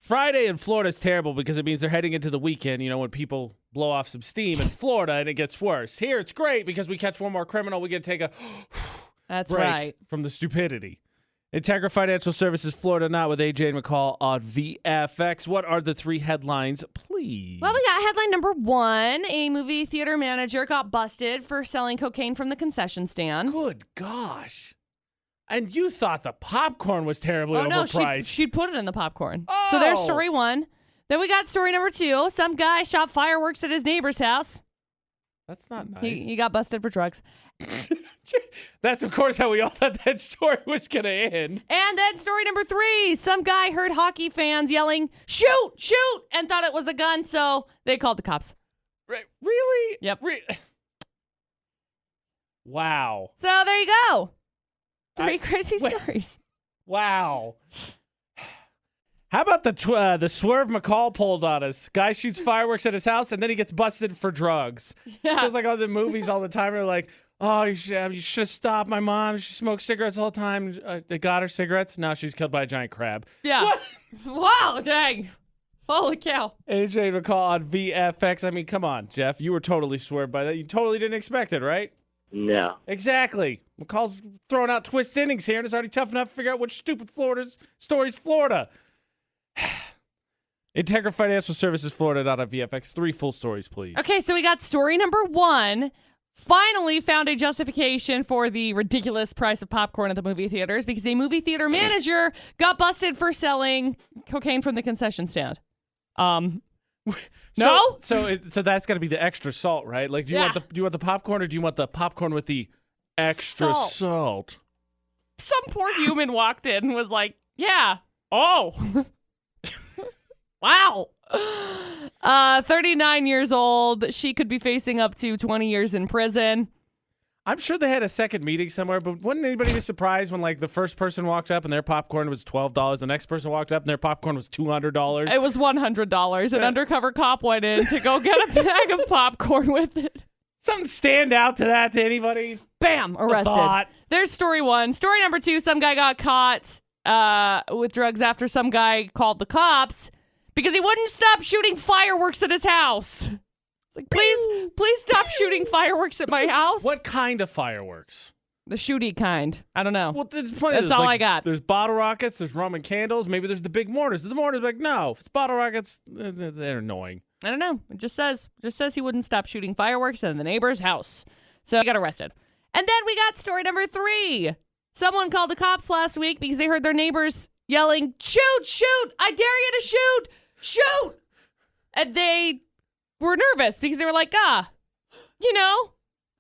Friday in Florida is terrible because it means they're heading into the weekend, when people blow off some steam in Florida and it gets worse. Here, it's great because we catch one more criminal. We get to take a That's break right. from the stupidity. Integra Financial Services, Florida Not with AJ and McCall on VFX. What are the 3 headlines, please? Well, we got headline number 1. A movie theater manager got busted for selling cocaine from the concession stand. Good gosh. And you thought the popcorn was terribly overpriced. She put it in the popcorn. Oh. So there's story 1. Then we got story number 2. Some guy shot fireworks at his neighbor's house. That's not nice. He got busted for drugs. That's, of course, how we all thought that story was going to end. And then story number 3. Some guy heard hockey fans yelling, shoot, shoot, and thought it was a gun, so they called the cops. Really? Yep. Wow. So there you go. 3 crazy stories. Wow. How about the swerve McCall pulled on us? Guy shoots fireworks at his house, and then he gets busted for drugs. Yeah. It's like all the movies all the time are like, oh, you should have stopped my mom. She smoked cigarettes all the time. They got her cigarettes. Now she's killed by a giant crab. Yeah. What? Wow, dang. Holy cow. AJ McCall on VFX. I mean, come on, Jeff. You were totally swerved by that. You totally didn't expect it, right? No. Exactly. McCall's throwing out twist innings here, and it's already tough enough to figure out which stupid story's Florida. Integra Financial Services, Florida, not on VFX. 3 full stories, please. Okay, so we got story number 1. Finally found a justification for the ridiculous price of popcorn at the movie theaters because a movie theater manager got busted for selling cocaine from the concession stand. No? So that's got to be the extra salt, right? Like, do you want the popcorn, or do you want the popcorn with the extra salt? Some poor human walked in and was like, yeah. Oh. Wow. 39 years old. She could be facing up to 20 years in prison. I'm sure they had a second meeting somewhere, but wouldn't anybody be surprised when, like, the first person walked up and their popcorn was $12, the next person walked up and their popcorn was $200? It was $100. An undercover cop went in to go get a bag of popcorn with it. Something stand out to anybody? Bam, arrested. There's story 1. Story number 2, some guy got caught with drugs after some guy called the cops because he wouldn't stop shooting fireworks at his house. It's like, please stop shooting fireworks at my house. What kind of fireworks? The shooty kind. I don't know. Well, there's plenty. That's all I got. There's bottle rockets. There's Roman candles. Maybe there's the big mortars. The mortars like, no, if it's bottle rockets, they're annoying. I don't know. It just says he wouldn't stop shooting fireworks in the neighbor's house. So he got arrested. And then we got story number 3. Someone called the cops last week because they heard their neighbors yelling, shoot, shoot, I dare you to shoot, shoot. And they were nervous because they were like,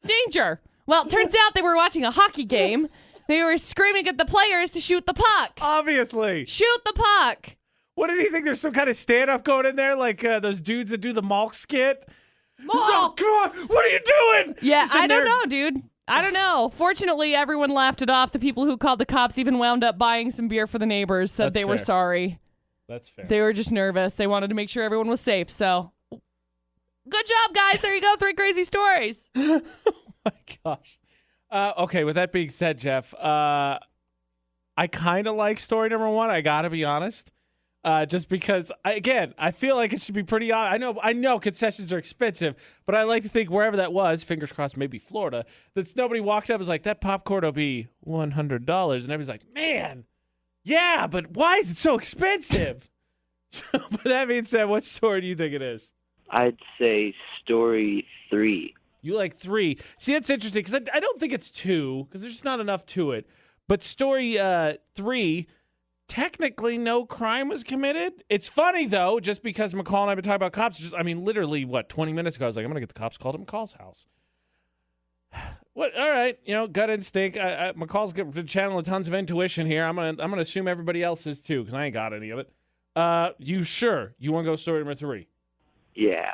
danger. Well, it turns out they were watching a hockey game. They were screaming at the players to shoot the puck. Obviously. Shoot the puck. What did he think? There's some kind of standoff going in there, like those dudes that do the Malk skit? Malk! Oh, come on. What are you doing? Yeah, I don't know, dude. I don't know. Fortunately, everyone laughed it off. The people who called the cops even wound up buying some beer for the neighbors, said they were sorry. That's fair. They were just nervous. They wanted to make sure everyone was safe. So, good job, guys. There you go. 3 crazy stories. Oh, my gosh. Okay, with that being said, Jeff, I kind of like story number 1. I got to be honest. Just because, I feel like it should be pretty obvious. I know concessions are expensive, but I like to think wherever that was, fingers crossed, maybe Florida, that nobody walked up and was like, that popcorn will be $100. And everybody's like, man, yeah, but why is it so expensive? But that being said, what story do you think it is? I'd say story 3. You like 3. See, that's interesting because I don't think it's 2 because there's just not enough to it. But story 3, technically no crime was committed. It's funny, though, just because McCall and I have been talking about cops. Literally, 20 minutes ago, I was like, I'm going to get the cops called at McCall's house. What? All right, gut instinct. McCall's channeling tons of intuition here. I'm gonna assume everybody else is too because I ain't got any of it. You sure? You want to go story number 3? Yeah.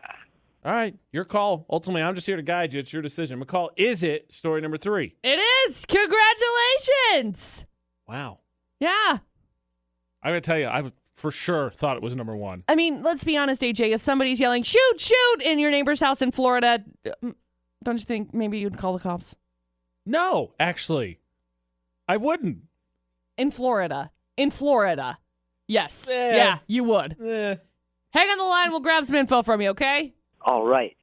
All right, your call. Ultimately, I'm just here to guide you. It's your decision. McCall, is it story number 3? It is. Congratulations. Wow. Yeah. I'm going to tell you, I for sure thought it was number 1. I mean, let's be honest, AJ. If somebody's yelling, shoot, shoot, in your neighbor's house in Florida, don't you think maybe you'd call the cops? No, actually. I wouldn't. In Florida. Yes. Eh. Yeah, you would. Eh. Hang on the line. We'll grab some info from you, okay? All right.